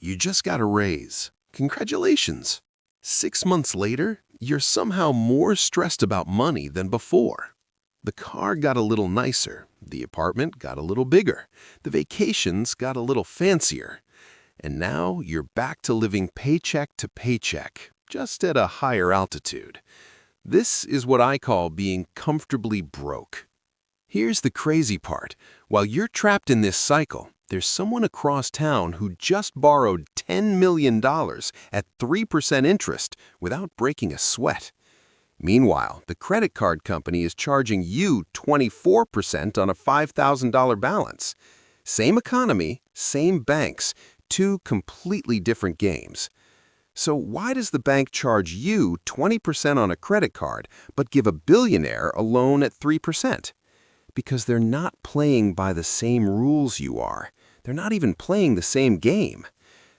you just got a raise. Congratulations. 6 months later, you're somehow more stressed about money than before. The car got a little nicer, the apartment got a little bigger, the vacations got a little fancier. And now you're back to living paycheck to paycheck, just at a higher altitude. This is what I call being comfortably broke. Here's the crazy part. While you're trapped in this cycle, there's someone across town who just borrowed $10 million at 3% interest without breaking a sweat. Meanwhile, the credit card company is charging you 24% on a $5,000 balance. Same economy, same banks, two completely different games. So why does the bank charge you 20% on a credit card but give a billionaire a loan at 3%? Because they're not playing by the same rules you are. They're not even playing the same game.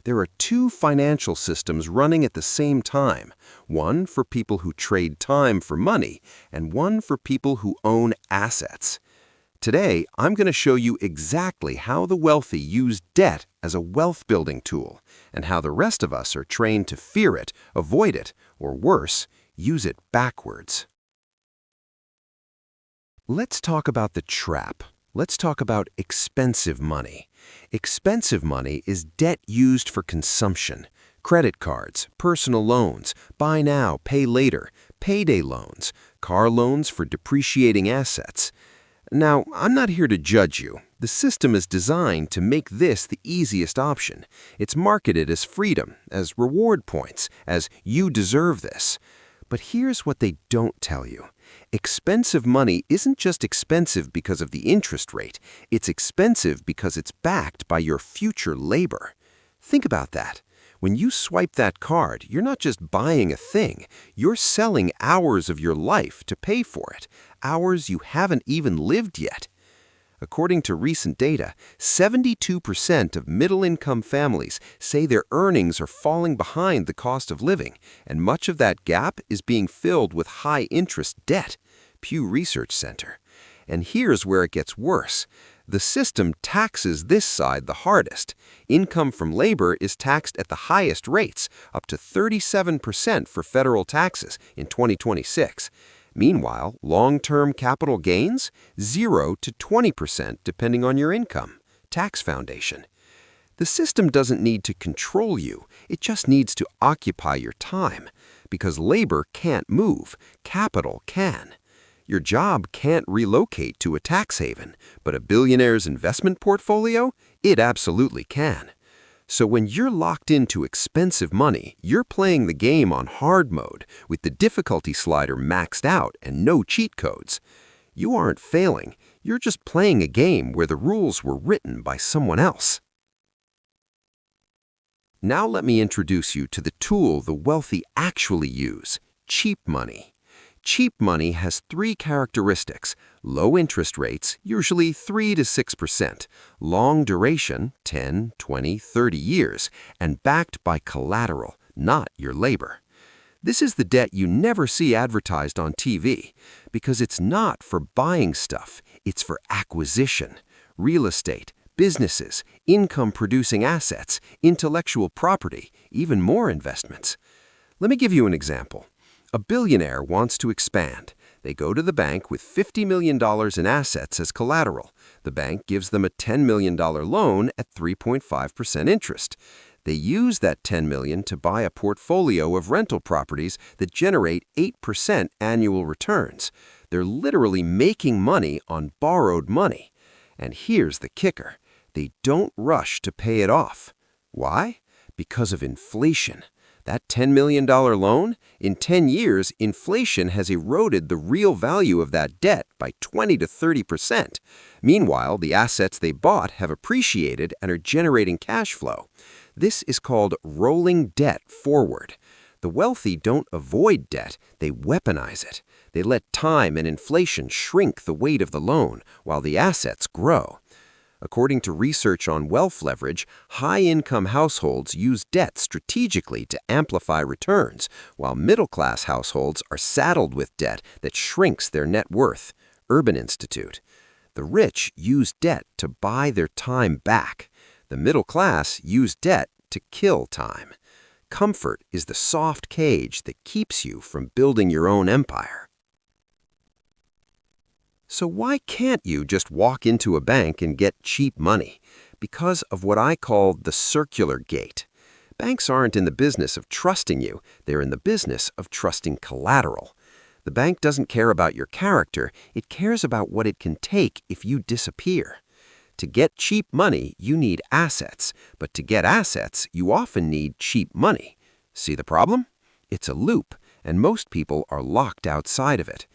There are two financial systems running at the same time, one for people who trade time for money and one for people who own assets. Today, I'm going to show you exactly how the wealthy use debt as a wealth-building tool and how the rest of us are trained to fear it, avoid it, or worse, use it backwards. Let's talk about the trap. Let's talk about expensive money. Expensive money is debt used for consumption. Credit cards, personal loans, buy now, pay later, payday loans, car loans for depreciating assets. Now, I'm not here to judge you. The system is designed to make this the easiest option. It's marketed as freedom, as reward points, as you deserve this. But here's what they don't tell you. Expensive money isn't just expensive because of the interest rate. It's expensive because it's backed by your future labor. Think about that. When you swipe that card, you're not just buying a thing. You're selling hours of your life to pay for it, hours you haven't even lived yet. According to recent data, 72% of middle-income families say their earnings are falling behind the cost of living, and much of that gap is being filled with high-interest debt. Pew Research Center. And here's where it gets worse. The system taxes this side the hardest. Income from labor is taxed at the highest rates, up to 37% for federal taxes in 2026. Meanwhile, long-term capital gains, 0 to 20% depending on your income. Tax foundation. The system doesn't need to control you. It just needs to occupy your time. Because labor can't move, capital can. Your job can't relocate to a tax haven, but a billionaire's investment portfolio, it absolutely can. So when you're locked into expensive money, you're playing the game on hard mode with the difficulty slider maxed out and no cheat codes. You aren't failing, you're just playing a game where the rules were written by someone else. Now let me introduce you to the tool the wealthy actually use, cheap money. Cheap money has three characteristics: low interest rates, usually 3 to 6%, long duration, 10, 20, 30 years, and backed by collateral, not your labor. This is the debt you never see advertised on TV, because it's not for buying stuff, it's for acquisition, real estate, businesses, income-producing assets, intellectual property, even more investments. Let me give you an example. A billionaire wants to expand. They go to the bank with $50 million in assets as collateral. The bank gives them a $10 million loan at 3.5% interest. They use that $10 million to buy a portfolio of rental properties that generate 8% annual returns. They're literally making money on borrowed money. And here's the kicker. They don't rush to pay it off. Why? Because of inflation. That $10 million loan, in 10 years, inflation has eroded the real value of that debt by 20 to 30%. Meanwhile, the assets they bought have appreciated and are generating cash flow. This is called rolling debt forward. The wealthy don't avoid debt, they weaponize it. They let time and inflation shrink the weight of the loan while the assets grow. According to research on wealth leverage, high-income households use debt strategically to amplify returns, while middle-class households are saddled with debt that shrinks their net worth. Urban Institute. The rich use debt to buy their time back. The middle class use debt to kill time. Comfort is the soft cage that keeps you from building your own empire. So why can't you just walk into a bank and get cheap money? Because of what I call the circular gate. Banks aren't in the business of trusting you, they're in the business of trusting collateral. The bank doesn't care about your character, it cares about what it can take if you disappear. To get cheap money, you need assets, but to get assets, you often need cheap money. See the problem? It's a loop, and most people are locked outside of it.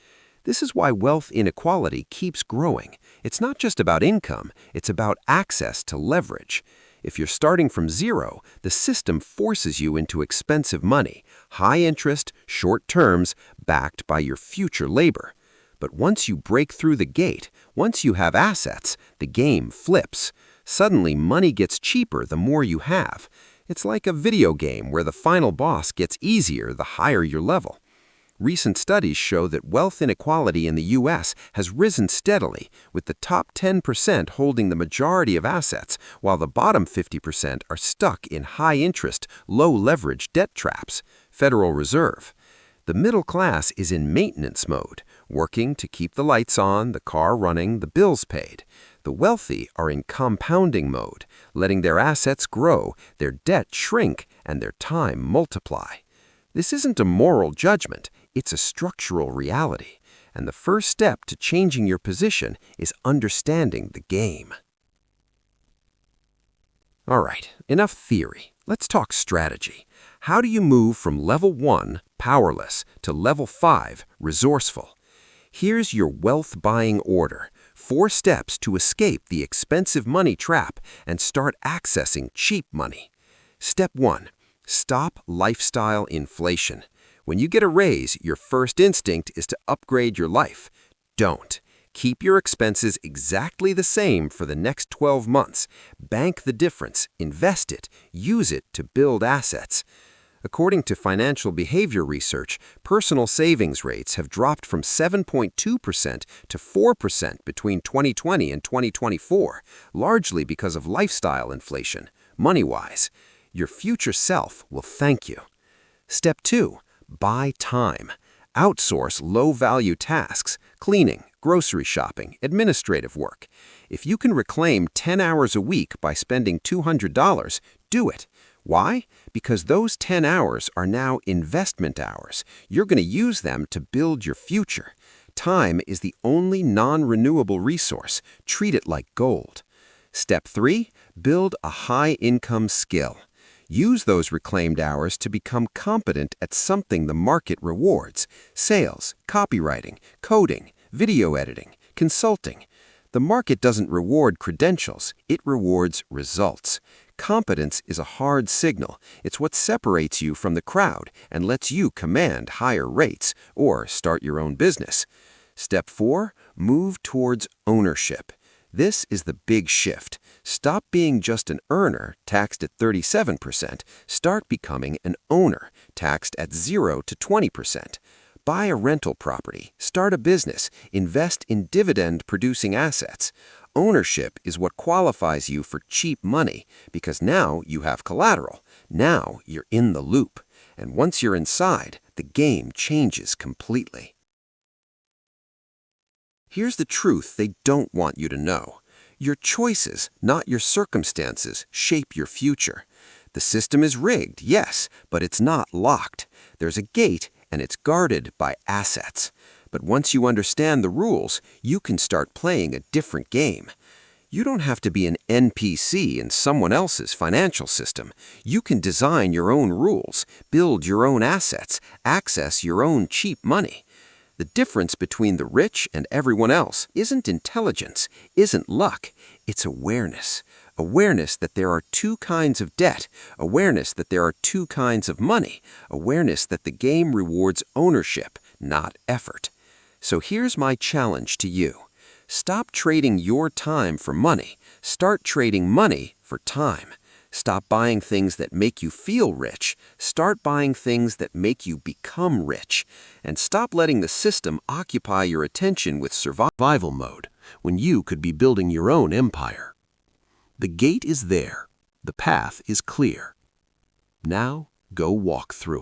This is why wealth inequality keeps growing. It's not just about income, it's about access to leverage. If you're starting from zero, the system forces you into expensive money, high interest, short terms, backed by your future labor. But once you break through the gate, once you have assets, the game flips. Suddenly, money gets cheaper the more you have. It's like a video game where the final boss gets easier the higher your level. Recent studies show that wealth inequality in the U.S. has risen steadily, with the top 10% holding the majority of assets, while the bottom 50% are stuck in high-interest, low-leverage debt traps. Federal Reserve. The middle class is in maintenance mode, working to keep the lights on, the car running, the bills paid. The wealthy are in compounding mode, letting their assets grow, their debt shrink, and their time multiply. This isn't a moral judgment, it's a structural reality. And the first step to changing your position is understanding the game. All right, enough theory. Let's talk strategy. How do you move from level 1, powerless, to level 5, resourceful? Here's your wealth buying order. 4 steps to escape the expensive money trap and start accessing cheap money. Step 1. Stop lifestyle inflation. When you get a raise, your first instinct is to upgrade your life. Don't. Keep your expenses exactly the same for the next 12 months. Bank the difference, invest it, use it to build assets. According to financial behavior research, personal savings rates have dropped from 7.2% to 4% between 2020 and 2024, largely because of lifestyle inflation, money-wise. Your future self will thank you. Step 2. Buy time. Outsource low-value tasks, cleaning, grocery shopping, administrative work. If you can reclaim 10 hours a week by spending $200, do it. Why? Because those 10 hours are now investment hours. You're going to use them to build your future. Time is the only non-renewable resource. Treat it like gold. Step 3. Build a high-income skill. Use those reclaimed hours to become competent at something the market rewards: sales, copywriting, coding, video editing, consulting. The market doesn't reward credentials, it rewards results. Competence is a hard signal. It's what separates you from the crowd and lets you command higher rates or start your own business. Step 4. Move towards ownership. This is the big shift. Stop being just an earner, taxed at 37%. Start becoming an owner, taxed at 0 to 20%. Buy a rental property, start a business, invest in dividend-producing assets. Ownership is what qualifies you for cheap money, because now you have collateral. Now you're in the loop. And once you're inside, the game changes completely. Here's the truth they don't want you to know. Your choices, not your circumstances, shape your future. The system is rigged, yes, but it's not locked. There's a gate, and it's guarded by assets. But once you understand the rules, you can start playing a different game. You don't have to be an NPC in someone else's financial system. You can design your own rules, build your own assets, access your own cheap money. The difference between the rich and everyone else isn't intelligence, isn't luck, it's awareness. Awareness that there are 2 kinds of debt, awareness that there are 2 kinds of money, awareness that the game rewards ownership, not effort. So here's my challenge to you. Stop trading your time for money. Start trading money for time. Stop buying things that make you feel rich. Start buying things that make you become rich. And stop letting the system occupy your attention with survival mode when you could be building your own empire. The gate is there. The path is clear. Now, go walk through it.